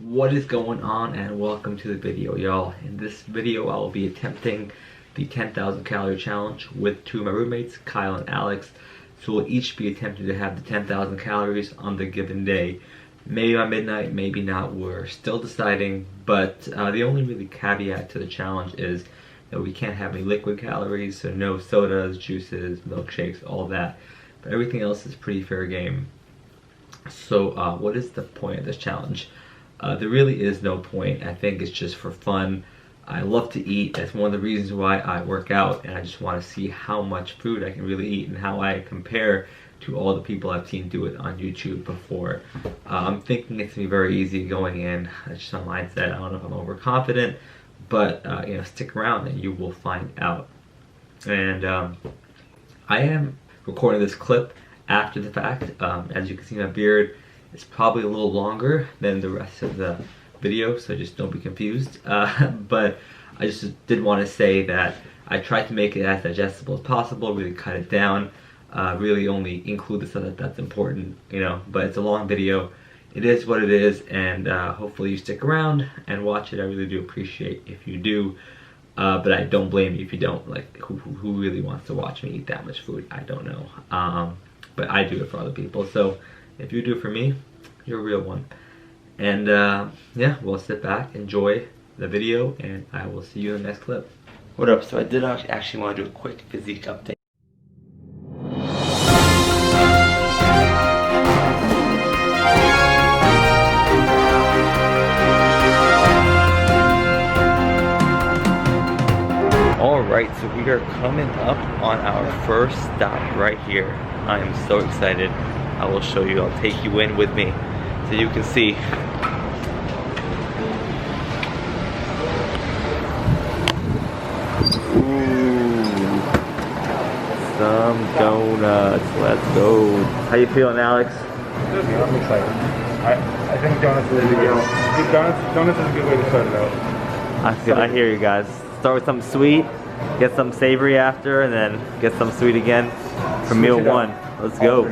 What is going on, and welcome to the video, y'all. In this video I will be attempting the 10,000 calorie challenge with two of my roommates, Kyle and Alex. So we'll each be attempting to have the 10,000 calories on the given day. Maybe by midnight, maybe not, we're still deciding. But the only really caveat to the challenge is that we can't have any liquid calories, so no sodas, juices, milkshakes, all of that. But everything else is pretty fair game. So what is the point of this challenge? There really is no point. I think it's just for fun. I love to eat. That's one of the reasons why I work out, and I just want to see how much food I can really eat and how I compare to all the people I've seen do it on YouTube before. I'm thinking it's gonna be very easy going in. That's just my mindset. I don't know if I'm overconfident, but you know, stick around and you will find out. And I am recording this clip after the fact. As you can see, my beard is probably a little longer than the rest of the video, so just don't be confused. But I just did want to say that I tried to make it as digestible as possible, really cut it down, really only include the stuff that's important, you know. But it's a long video. It is what it is, and hopefully you stick around and watch it. I really do appreciate if you do. But I don't blame you if you don't. Like, who really wants to watch me eat that much food? I don't know. But I do it for other people. So if you do it for me, you're a real one. And yeah, we'll sit back, enjoy the video, and I will see you in the next clip. What up? So I did actually want to do a quick physique update. Alright, so we are coming up on our first stop right here. I am so excited. I will show you, I'll take you in with me so you can see. Ooh, some donuts, let's go. How you feeling, Alex? I'm excited. I think donuts is a good donuts is a good way to start it out. I hear you guys. Start with something sweet, get some savory after, and then get some sweet again for meal one. Let's go.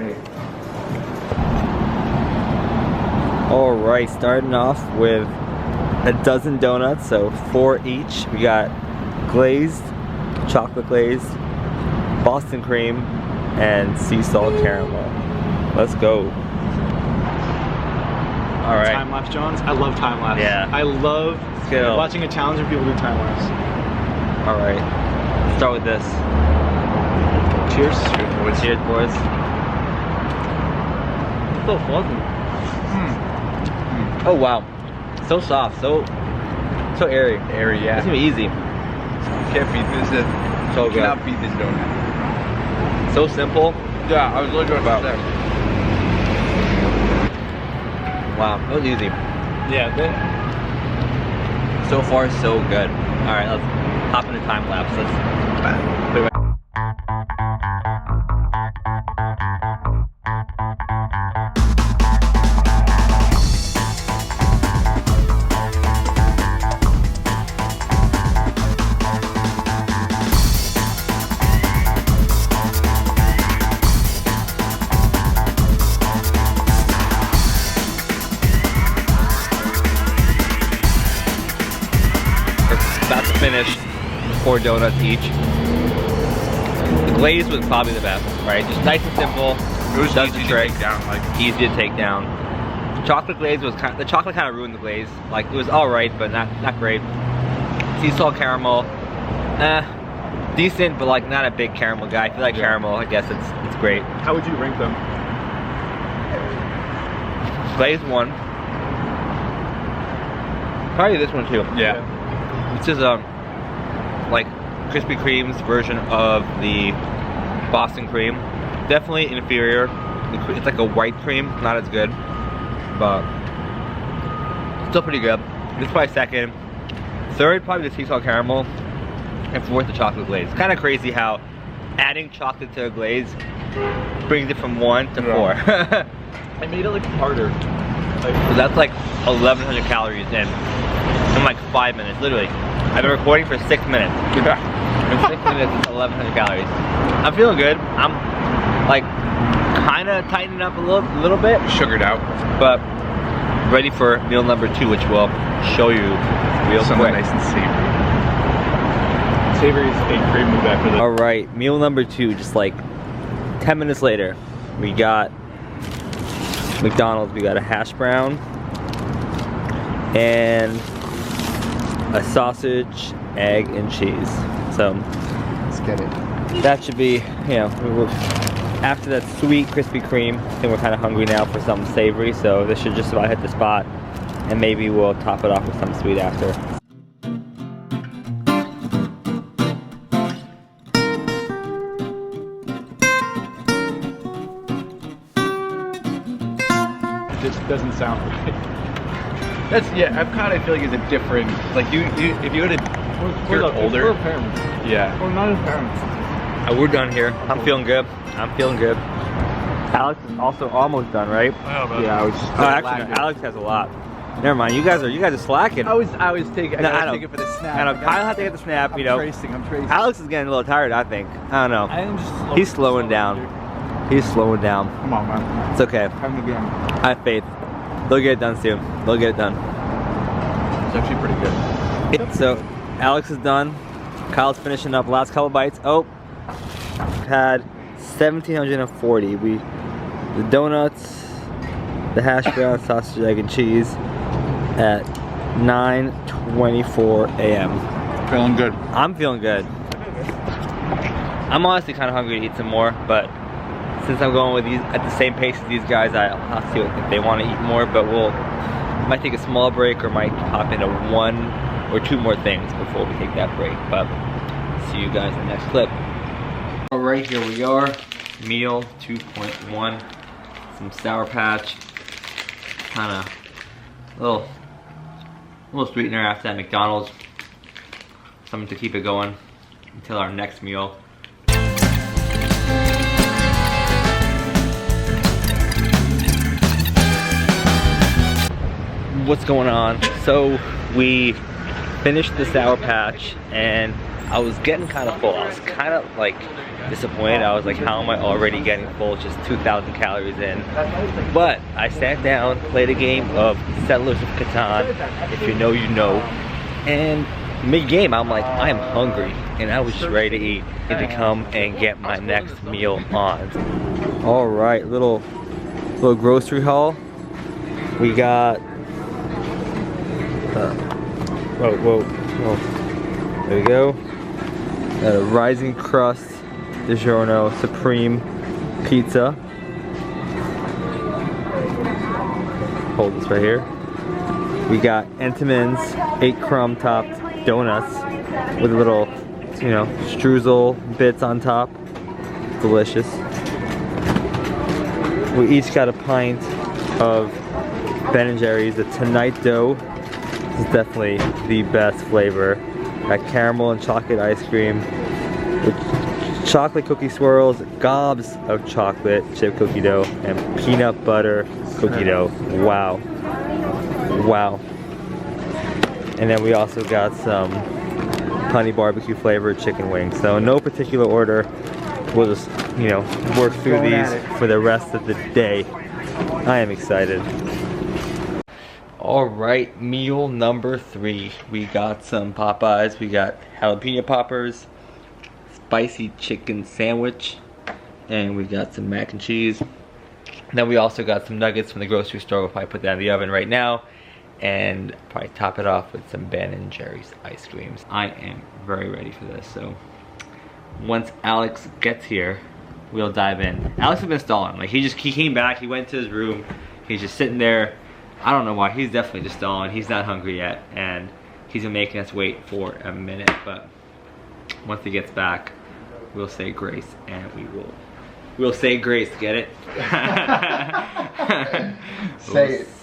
Alright, starting off with a dozen donuts, so 4 each. We got glazed, chocolate glazed, Boston cream, and sea salt caramel. Let's go. Alright. Time lapse, Johns. I love time lapse. Yeah. I love watching a challenge where people do time lapse. Alright. Let's start with this. Cheers. Cheers, boys. It's so fuzzy. Oh wow, so soft, so airy. Airy, yeah. It's gonna be easy. You can't beat this. So You good. cannot beat this donut. So simple. Yeah, I was looking about that. Wow, that was easy. Yeah. So far, so good. All right, let's hop into time lapse. Let's. About to finish 4 donuts each. The glaze was probably the best, right? Just nice and simple. It was does easy the to trick. take down. Like, Easy to take down. The chocolate glaze was the chocolate kind of ruined the glaze. Like, it was all right, but not great. Sea salt caramel, decent, but like not a big caramel guy. If you like caramel, I guess it's great. How would you rank them? Glaze 1. Probably this one too. yeah. This is like Krispy Kreme's version of the Boston cream. Definitely inferior. It's like a white cream, not as good, but still pretty good. This is probably second. Third, probably the sea salt caramel, and fourth, the chocolate glaze. Kind of crazy how adding chocolate to a glaze brings it from 1 to 4. I made it like harder. So that's like 1,100 calories in like 5 minutes, literally. I've been recording for 6 minutes. In 6 minutes, it's 1,100 calories. I'm feeling good. I'm like kind of tightening up a little bit. Sugared out. But ready for meal number 2, which we'll show you real Something quick. nice and savory. Savory is a great move after the. All right, meal number 2, just like 10 minutes later, we got McDonald's. We got a hash brown and a sausage, egg, and cheese. So Let's get it. that should be, you know, after that sweet Krispy Kreme, I think we're kind of hungry now for something savory, so this should just about hit the spot, and maybe we'll top it off with something sweet after. It just doesn't sound right. That's I kind of feel like it's a different. Like if you had a you're older. We're parents. Yeah. We're not parents. We're done here. I'm feeling good. I'm feeling good. Alex is also almost done, right? Yeah, I was. Oh, actually, no, Alex has a lot. Never mind. You guys are slacking. I was taking. No, I I gotta know. take it for the snap. I know. Kyle had to get the snap. I'm You know, tracing. Alex is getting a little tired. I think. I don't know. I am just. He's slowing down. He's slowing down. Come on, man. It's okay. Having a game. I have faith. They'll get it done soon. They'll get it done. It's actually pretty good. So, Alex is done. Kyle's finishing up last couple bites. Oh, had 1,740. The donuts, the hash brown, sausage, egg, and cheese at 9:24 a.m. Feeling good. I'm feeling good. I'm honestly kind of hungry to eat some more, but since I'm going with these at the same pace as these guys, I'll see if they want to eat more. But might take a small break or might hop into 1 or 2 more things before we take that break. But see you guys in the next clip. All right, here we are. Meal 2.1. Some Sour Patch. Kind of a little sweetener after that McDonald's. Something to keep it going until our next meal. What's going on? So we finished the Sour Patch and I was getting kind of full. I was kind of like disappointed. I was like, how am I already getting full? Just 2,000 calories in. But I sat down, played a game of Settlers of Catan. If you know, you know. And mid-game, I'm like, I am hungry. And I was just ready to eat and to come and get my next meal on. All right, little grocery haul. We got whoa. There we go. A Rising Crust DiGiorno Supreme Pizza. Hold this right here. We got Entenmann's 8 crumb topped donuts with a little, you know, streusel bits on top. Delicious. We each got a pint of Ben & Jerry's. The Tonight Dough is definitely the best flavor. Got caramel and chocolate ice cream with chocolate cookie swirls, gobs of chocolate chip cookie dough, and peanut butter cookie dough. Wow. Wow. And then we also got some honey barbecue flavored chicken wings. So in no particular order, we'll just, you know, work through these for the rest of the day. I am excited. All right, meal number 3. We got some Popeyes. We got jalapeno poppers, spicy chicken sandwich, and we got some mac and cheese. Then we also got some nuggets from the grocery store. We'll probably put that in the oven right now and probably top it off with some Ben & Jerry's ice creams. I am very ready for this. So once Alex gets here, we'll dive in. Alex has been stalling. Like he came back, he went to his room, he's just sitting there. I don't know why, he's definitely just stalling. He's not hungry yet, and he's been making us wait for a minute, but once he gets back, we'll say grace, and we'll say grace, get it?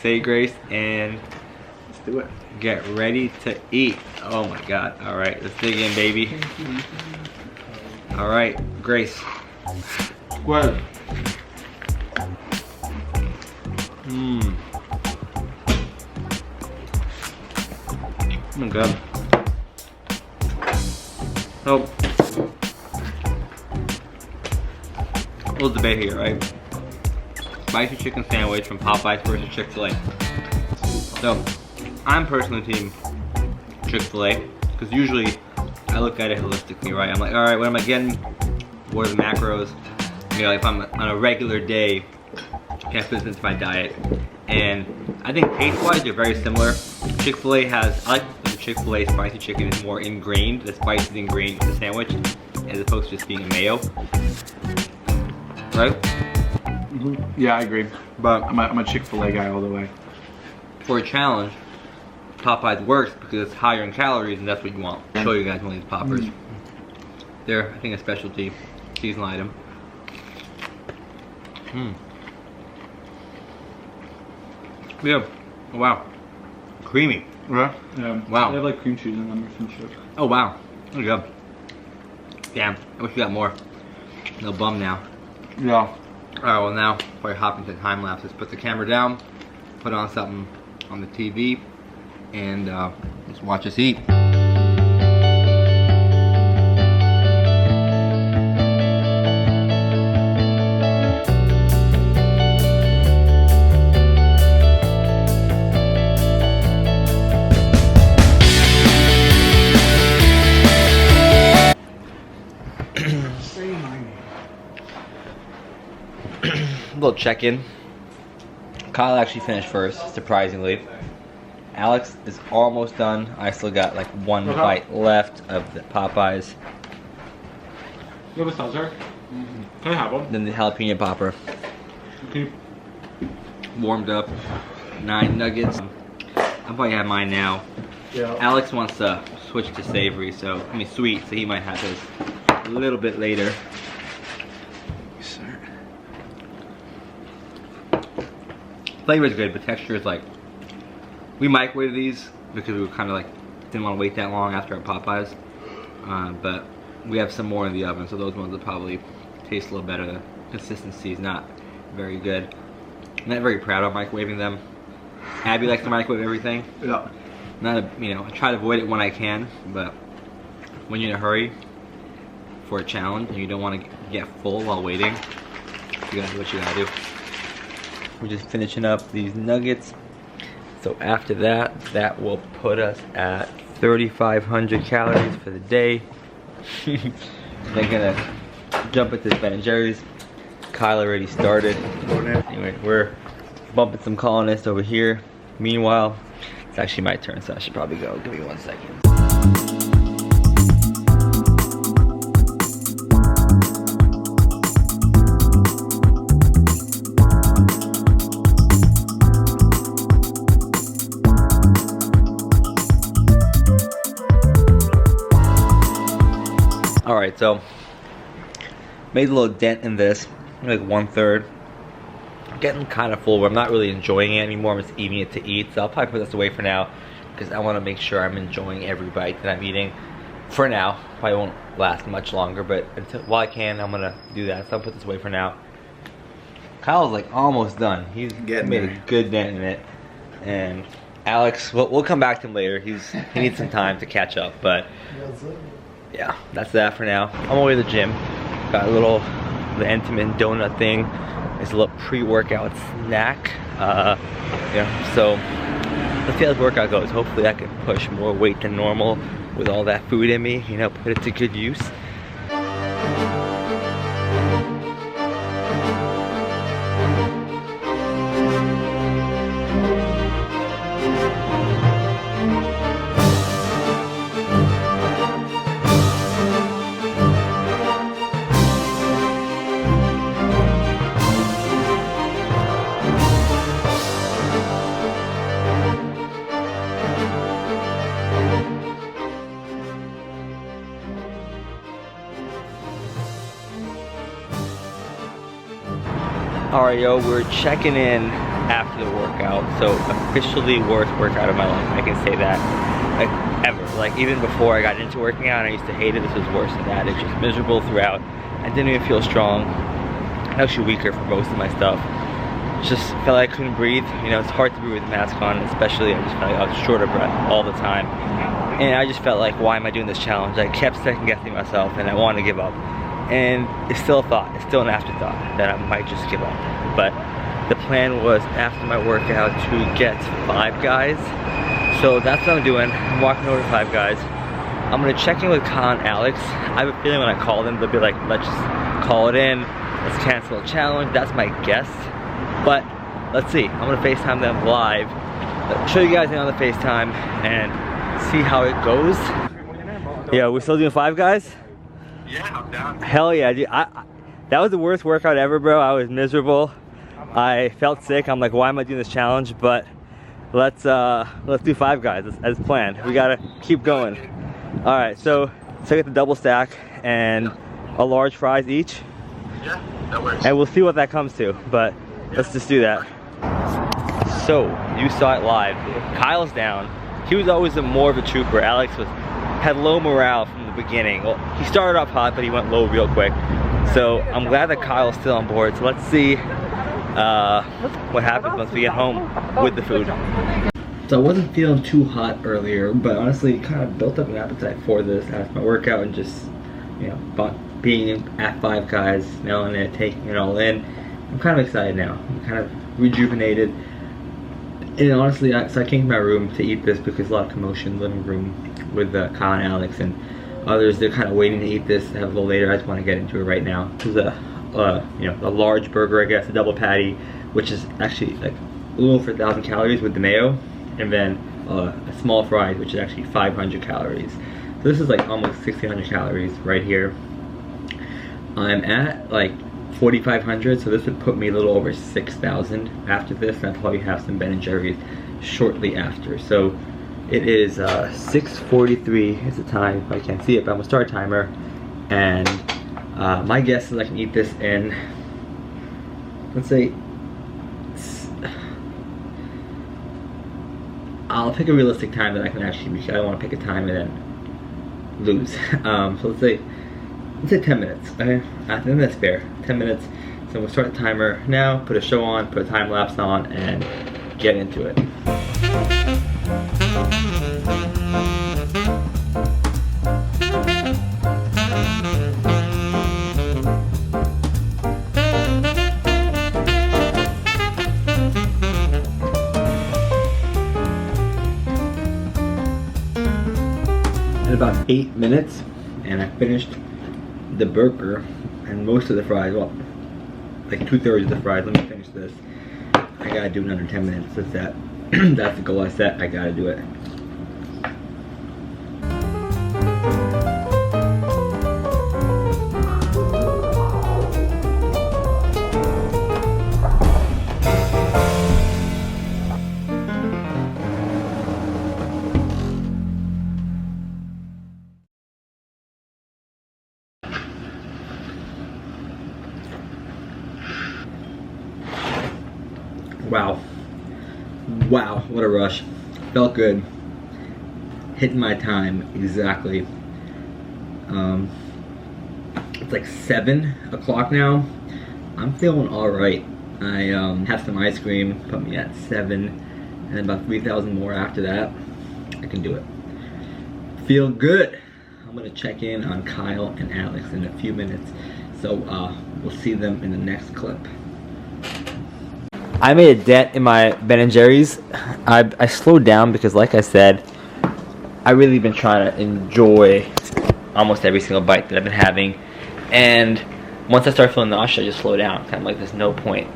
Say grace, and Let's do it. get ready to eat. Oh my God, all right, let's dig in, baby. All right, Grace. Well. I'm good. So, little debate here, right? Spicy chicken sandwich from Popeyes versus Chick-fil-A. So, I'm personally team Chick-fil-A, because usually I look at it holistically, right? I'm like, all right, what am I getting? What are the macros? You know, if I'm on a regular day, can I fit this into my diet? And I think taste-wise, they're very similar. Chick-fil-A has, I like the Chick-fil-A spicy chicken is more ingrained. The spice is ingrained in the sandwich, as opposed to just being a mayo. Right? Yeah, I agree. But I'm a Chick-fil-A guy all the way. for a challenge, Popeyes works because it's higher in calories, and that's what you want. I'll show you guys one of these poppers. They're, I think, a specialty seasonal item. Yeah. Oh, wow. Creamy. Yeah. Yeah. Wow. They have like cream cheese in them or some shit. Oh wow. There you go. Damn. I wish we got more. No bum now. Yeah. Alright, well now, before I hop into time lapse, let's put the camera down, put on something on the TV, and just watch us eat. Little check-in. Kyle actually finished first, surprisingly. Alex is almost done. I still got like one bite left of the Popeyes. You have a salsa? Can I have one? Then the jalapeno popper. Okay. Warmed up. 9 nuggets. I'll probably have mine now. Yeah. Alex wants to switch to savory, so I mean sweet, so he might have his a little bit later. Flavor is good, but texture is like, we microwaved these because we were kind of like, didn't want to wait that long after our Popeyes. But we have some more in the oven, so those ones will probably taste a little better. The consistency is not very good. I'm not very proud of microwaving them. Abby likes to microwave everything. Yeah. Not a, you know, I try to avoid it when I can, but when you're in a hurry for a challenge and you don't want to get full while waiting, you gotta do what you gotta do. We're just finishing up these nuggets. So after that, that will put us at 3,500 calories for the day. They're gonna jump at this Ben & Jerry's. Kyle already started. Anyway, we're bumping some colonists over here. Meanwhile, it's actually my turn, so I should probably go. Give me 1 second. Alright, so made a little dent in this, like 1/3. Getting kind of full where I'm not really enjoying it anymore. I'm just eating it to eat. So I'll probably put this away for now because I want to make sure I'm enjoying every bite that I'm eating. For now, probably won't last much longer, but until while I can, I'm gonna do that. So I'll put this away for now. Kyle's like almost done. He's made a good dent in it, and Alex, we'll come back to him later. He needs some time to catch up, but yeah, that's that for now. I'm on my way to the gym. Got the Intimate donut thing. It's a little pre-workout snack. Yeah, so let's see how the workout goes. Hopefully I can push more weight than normal with all that food in me, you know, put it to good use. Alright, yo, we're checking in after the workout. So officially worst workout of my life. I can say that, like, ever. Like, even before I got into working out, I used to hate it. This was worse than that. It's just miserable throughout. I didn't even feel strong. Actually weaker for most of my stuff. Just felt like I couldn't breathe. You know, it's hard to breathe with a mask on, especially I just felt like I was short of breath all the time. And I just felt like, why am I doing this challenge? I kept second guessing myself and I wanted to give up. And it's still a thought, it's still an afterthought that I might just give up. But the plan was after my workout to get Five Guys. So that's what I'm doing. I'm walking over to Five Guys. I'm gonna check in with Kyle and Alex. I have a feeling when I call them, they'll be like, let's just call it in. Let's cancel a challenge. That's my guess. But let's see. I'm gonna FaceTime them live. Show you guys in on the FaceTime and see how it goes. Yeah, we're still doing Five Guys? Yeah, I'm down. Hell yeah, dude. That was the worst workout ever, bro. I was miserable. I felt sick. I'm like, why am I doing this challenge? But let's do Five Guys as planned. We gotta keep going. All right, so let's get the double stack and a large fries each. Yeah, that works. And we'll see what that comes to, but let's just do that. So, you saw it live. Kyle's down. He was always more of a trooper. Alex had low morale from the beginning. Well, he started off hot, but he went low real quick. So, I'm glad that Kyle's still on board. So let's see what happens once we get home with the food. So I wasn't feeling too hot earlier, but honestly kind of built up an appetite for this after my workout and just, you know, being at Five Guys, smelling it, taking it all in. I'm kind of excited now. I'm kind of rejuvenated. And honestly, so I came to my room to eat this because a lot of commotion in the living room with Kyle and Alex and others. They're kind of waiting to eat this. I have a little later. I just want to get into it right now. This is a large burger, I guess, a double patty, which is actually like a little over 1,000 calories with the mayo, and then a small fry, which is actually 500 calories. So this is like almost 1,600 calories right here. I'm at like 4,500, so this would put me a little over 6,000 after this, and I'll probably have some Ben & Jerry's shortly after. So it is 6:43 is the time. I can't see it, but I'm gonna start a timer, and my guess is I can eat this in, let's say, I'll pick a realistic time that I can actually reach. I don't want to pick a time and then lose. So let's say 10 minutes. Okay, I think that's fair. 10 minutes. So we'll start the timer now, put a show on, put a time lapse on, and get into it. In about 8 minutes, and I finished the burger and most of the fries. Well, like 2/3 of the fries. Let me finish this. I gotta do it in under 10 minutes. That's that. That's the goal I set. I gotta do it. Wow, what a rush. Felt good. Hitting my time exactly. It's like 7 o'clock now. I'm feeling alright. I have some ice cream, put me at 7, and then about 3,000 more after that. I can do it. Feel good. I'm gonna check in on Kyle and Alex in a few minutes. So we'll see them in the next clip. I made a dent in my Ben & Jerry's. I slowed down because, like I said, I really been trying to enjoy almost every single bite that I've been having. And once I start feeling nauseous, I just slow down. Kind of like there's no point.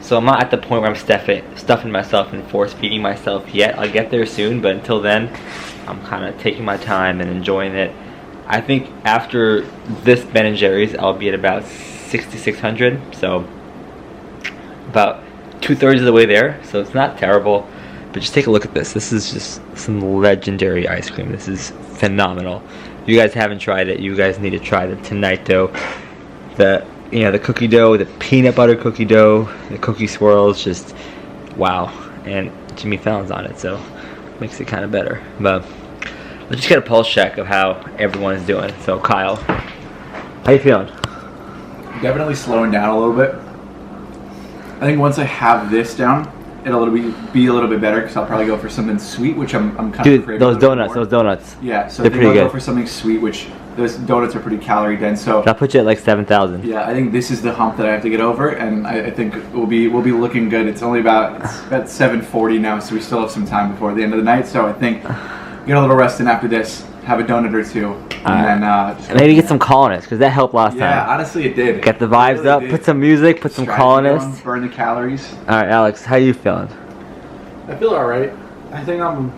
So I'm not at the point where I'm stuffing myself and force feeding myself yet. I'll get there soon, but until then, I'm kind of taking my time and enjoying it. I think after this Ben & Jerry's, I'll be at about 6,600. So about 2/3 of the way there, so it's not terrible. But just take a look at this. This is just some legendary ice cream. This is phenomenal. If you guys haven't tried it, you guys need to try it tonight though. The cookie dough, the peanut butter cookie dough, the cookie swirls, just wow. And Jimmy Fallon's on it, so makes it kind of better. But let's just get a pulse check of how everyone is doing. So Kyle, how you feeling? Definitely slowing down a little bit. I think once I have this down, it'll be a little bit better because I'll probably go for something sweet, which I'm kind of craving. Those donuts. Yeah, so they're I think pretty I'll good. go for something sweet, which those donuts are pretty calorie dense. So That puts you at like 7,000. yeah, I think this is the hump that I have to get over, and I think we'll be looking good. It's only about 7:40 now, so we still have some time before the end of the night. So I think get a little rest in after this, have a donut or two, and then And maybe get some colonists, because that helped last yeah, time. honestly, it did. Get the It vibes really up, did. put some music, put some Strategy colonists. going, burn the calories. All right, Alex, how you feeling? I feel alright. I think I'm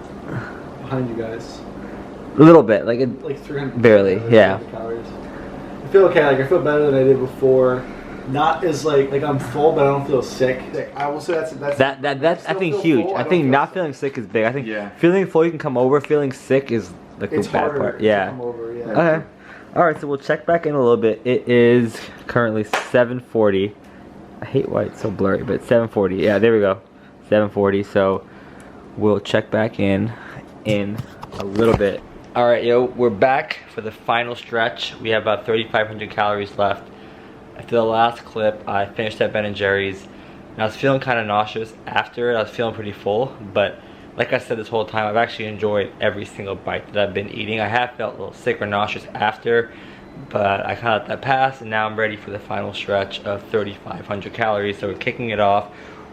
behind you guys. A little bit, like Like 300. Barely, yeah. Calories. I feel okay. Like I feel better than I did before. Not as like I'm full, but I don't feel sick. I will say that's that's I still think feel huge. full, I don't think feel not sick. feeling sick is big. I think Yeah. feeling full you can come over. Feeling sick is like It's the bad harder part. to Yeah. come over, yeah. Okay. All right, so we'll check back in a little bit. It is currently 7:40. I hate why it's so blurry, but it's 7:40. Yeah, there we go. 7:40. So we'll check back in a little bit. All right, yo, we're back for the final stretch. We have about 3,500 calories left. After the last clip, I finished at Ben & Jerry's, and I was feeling kind of nauseous after it. I was feeling pretty full, but like I said this whole time, I've actually enjoyed every single bite that I've been eating. I have felt a little sick or nauseous after, but I kind of let that pass, and now I'm ready for the final stretch of 3,500 calories. So we're kicking it off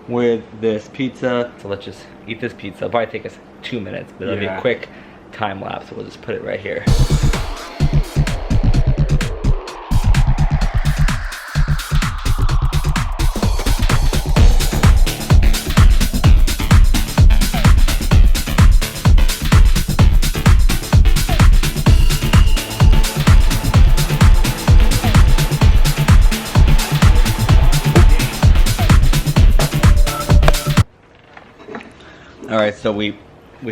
with this pizza. So let's just eat this pizza. It'll probably take us 2 minutes, but it'll be a Yeah. quick time lapse. So we'll just put it right here. All right, so we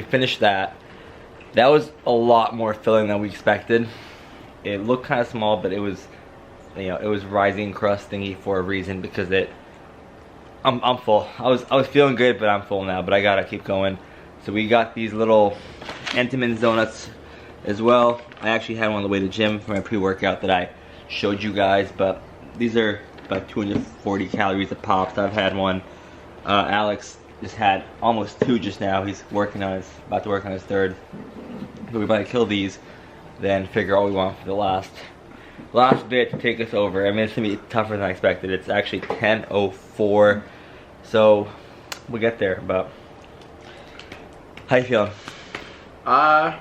finished that. That was a lot more filling than we expected. It looked kind of small, but it was, you know, it was rising crust thingy for a reason, because I'm full. I was feeling good, but I'm full now. But I gotta keep going. So we got these little Entenmann's donuts as well. I actually had one on the way to the gym for my pre-workout that I showed you guys, but these are about 240 calories a pop. So I've had one. Alex just had almost 2 just now. He's about to work on his 3rd. But we might kill these, then figure all we want for the last bit to take us over. I mean, it's gonna be tougher than I expected. It's actually 10:04, so we'll get there. But how you feeling? I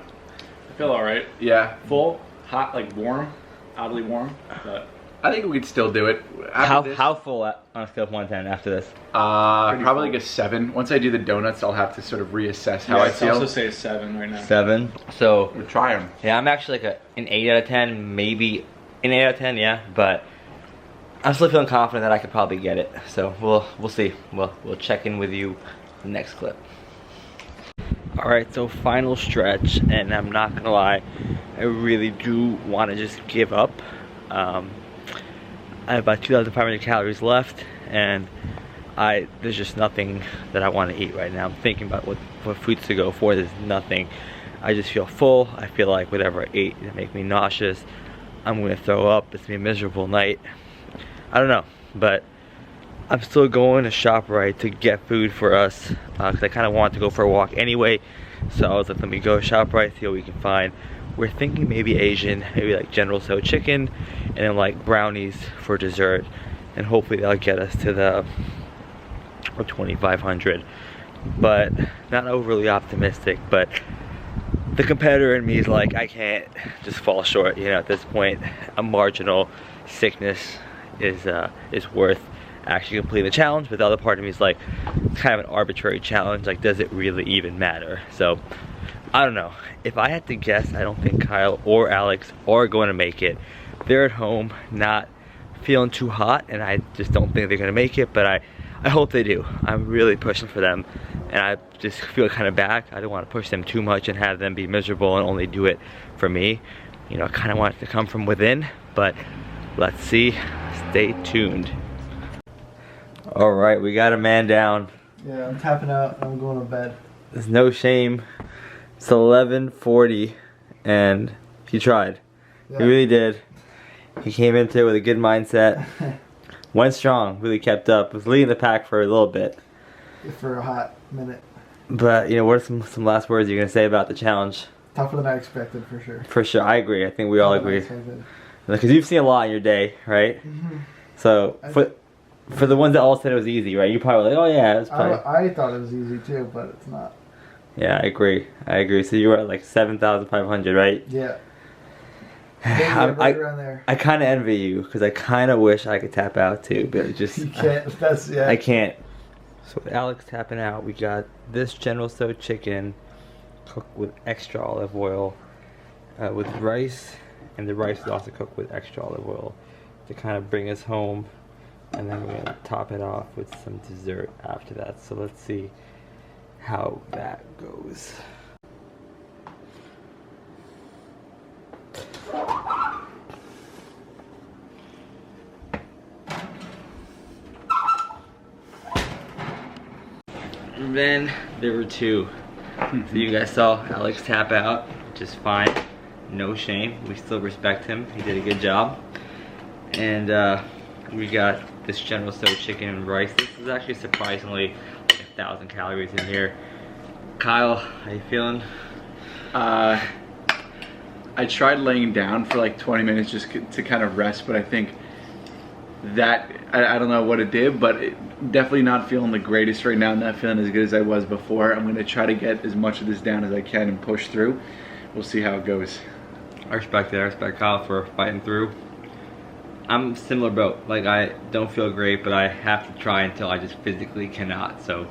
feel alright. Yeah, Full, hot, like warm, oddly warm, but I think we could still do it. How full on a scale of 1 to 10 after this? Probably like a 7. Once I do the donuts, I'll have to sort of reassess how I I'd feel. also say a 7 right now. 7. So We'll try them. yeah, I'm actually like an 8 out of 10, maybe an 8 out of 10. Yeah, but I'm still feeling confident that I could probably get it. So we'll see. We'll check in with you the next clip. All right, so final stretch, and I'm not gonna lie, I really do want to just give up. I have about 2,500 calories left, and there's just nothing that I want to eat right now. I'm thinking about what foods to go for. There's nothing. I just feel full. I feel like whatever I ate is make me nauseous. I'm gonna throw up. It's gonna be a miserable night. I don't know, but I'm still going to ShopRite to get food for us, because I kind of wanted to go for a walk anyway. So I was like, let me go ShopRite, see what we can find. We're thinking maybe Asian, maybe like General Tso chicken, and then like brownies for dessert, and hopefully that'll get us to the 2,500. But not overly optimistic, but the competitor in me is like, I can't just fall short, you know. At this point, a marginal sickness is worth actually completing the challenge. But the other part of me is like, it's kind of an arbitrary challenge, like does it really even matter? So I don't know. If I had to guess, I don't think Kyle or Alex are going to make it. They're at home, not feeling too hot, and I just don't think they're going to make it, but I hope they do. I'm really pushing for them, and I just feel kind of bad. I don't want to push them too much and have them be miserable and only do it for me. You know, I kind of want it to come from within, but let's see. Stay tuned. All right, we got a man down. Yeah, I'm tapping out and I'm going to bed. There's no shame. It's 11:40, and he tried. Yeah. He really did. He came into it with a good mindset. Went strong, really kept up. Was leading the pack for a little bit. For a hot minute. But, you know, what are some last words you're going to say about the challenge? Tougher than I expected, for sure. For sure, I agree. I think we all agree. Because you've seen a lot in your day, right? Mm-hmm. So for the ones that all said it was easy, right? You probably were like, oh yeah, it's probably. I thought it was easy too, but it's not. Yeah, I agree. I agree. So you were at like 7,500, right? Yeah. Right around there. I kind of envy you because I kind of wish I could tap out too, but it just You can't. That's yeah. I can't. So with Alex tapping out, we got this General Tso chicken cooked with extra olive oil with rice, and the rice is also cooked with extra olive oil to kind of bring us home, and then we're gonna top it off with some dessert after that. So let's see how that goes. And then there were two. So you guys saw Alex tap out, which is fine. No shame. We still respect him. He did a good job. And we got this General Tso chicken and rice. This is actually surprisingly like 1,000 calories in here. Kyle, how you feeling? I tried laying down for like 20 minutes just to kind of rest, but I think that, I don't know what it did, but definitely not feeling the greatest right now, not feeling as good as I was before. I'm gonna try to get as much of this down as I can and push through. We'll see how it goes. I respect it. I respect Kyle for fighting through. I'm similar boat. Like, I don't feel great, but I have to try until I just physically cannot. So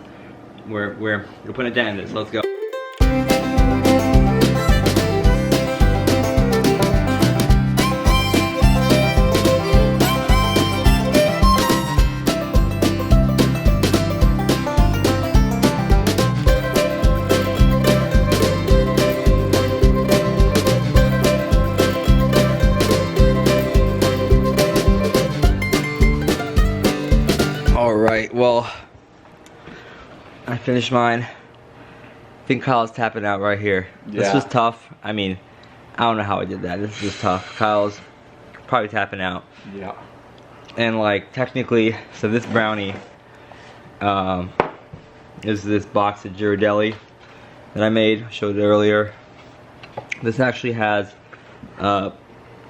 we're putting a dent in this. Let's go. Alright, well, I finished mine. I think Kyle's tapping out right here. Yeah. This was tough. I mean, I don't know how I did that. This was tough. Kyle's probably tapping out. Yeah. And like, technically, so this brownie is this box of Ghirardelli that I made, showed it earlier. This actually has, the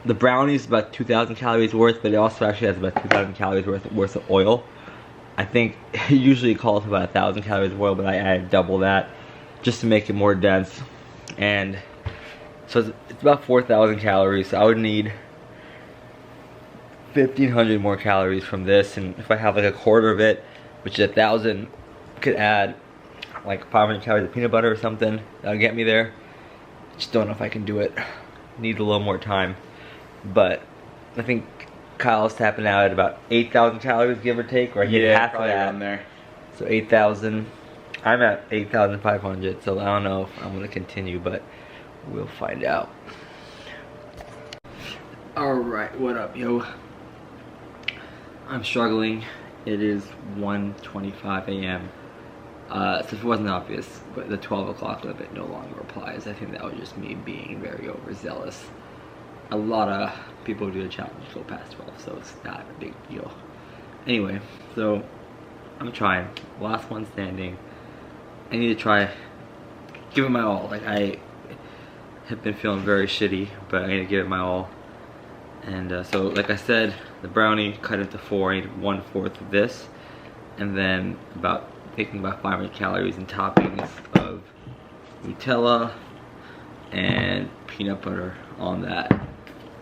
brownie is about 2,000 calories worth, but it also actually has about 2,000 calories worth of oil. I think it usually calls for about 1,000 calories of oil, but I added double that just to make it more dense. And so it's about 4,000 calories. So I would need 1,500 more calories from this, and if I have like a quarter of it, which is 1,000, could add like 500 calories of peanut butter or something. That'll get me there. Just don't know if I can do it. Need a little more time, but I think Kyle's tapping out at about 8,000 calories, give or take, or I get half of that. Around there. So 8,000. I'm at 8,500, so I don't know if I'm gonna continue, but we'll find out. All right, what up, yo? I'm struggling. It is 1:25 a.m. So if it wasn't obvious, but the 12 o'clock limit no longer applies. I think that was just me being very overzealous. A lot of people do the challenge go past 12, so it's not a big deal. Anyway, so I'm trying. Last one standing. I need to try, give it my all. Like, I have been feeling very shitty, but I need to give it my all. And so, like I said, the brownie cut into 4. I need 1/4 of this, and then taking about 500 calories and toppings of Nutella and peanut butter on that.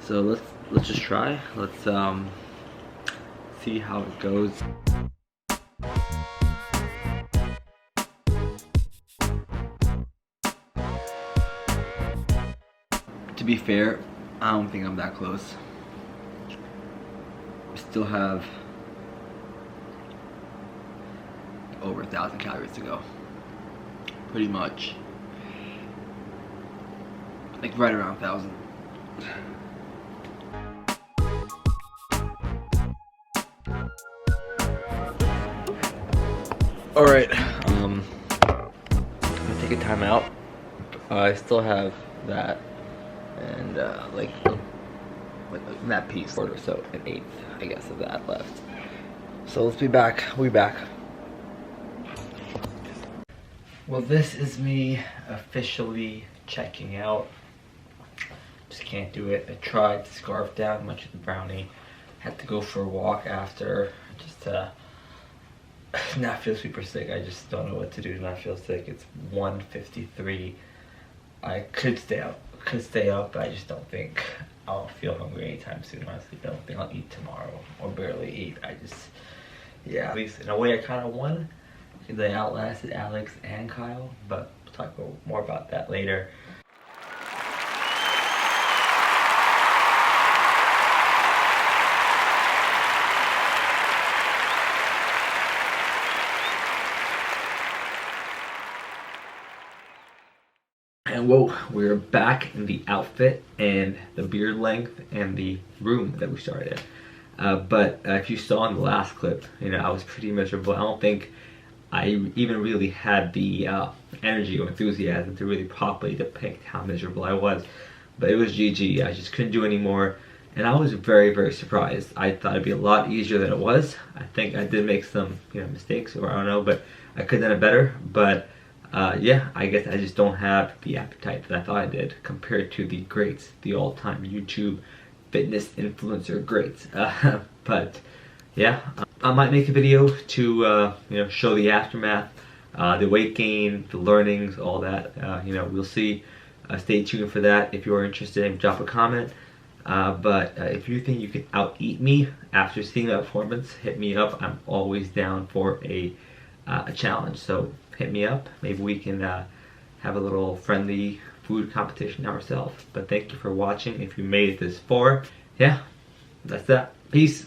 So let's just try. Let's see how it goes. To be fair, I don't think I'm that close. I still have over 1,000 calories to go. Pretty much. Like right around 1,000. Alright, I'm gonna take a time out. I still have that, and like that piece or so, an 1/8, I guess, of that left. So let's be back. We'll be back. Well, this is me officially checking out. Just can't do it. I tried to scarf down much of the brownie. Had to go for a walk after, just to not feel super sick. I just don't know what to do to not feel sick. It's 1:53. I could stay up, but I just don't think I'll feel hungry anytime soon. Honestly, I don't think I'll eat tomorrow, or barely eat. Yeah, at least in a way I kind of won, because I outlasted Alex and Kyle, but we'll talk more about that later. And whoa, we're back in the outfit and the beard length and the room that we started at. But if you saw in the last clip, you know, I was pretty miserable. I don't think I even really had the energy or enthusiasm to really properly depict how miserable I was. But it was GG. I just couldn't do anymore. And I was very, very surprised. I thought it'd be a lot easier than it was. I think I did make some, you know, mistakes, or I don't know, but I could have done it better. But yeah, I guess I just don't have the appetite that I thought I did compared to the greats, the all-time YouTube fitness influencer greats. But yeah, I might make a video to you know, show the aftermath, the weight gain, the learnings, all that. You know, we'll see. Stay tuned for that. If you are interested, drop a comment. But if you think you can out-eat me after seeing that performance, hit me up. I'm always down for a challenge. So hit me up. Maybe we can have a little friendly food competition ourselves. But thank you for watching. If you made it this far, yeah, that's that. Peace.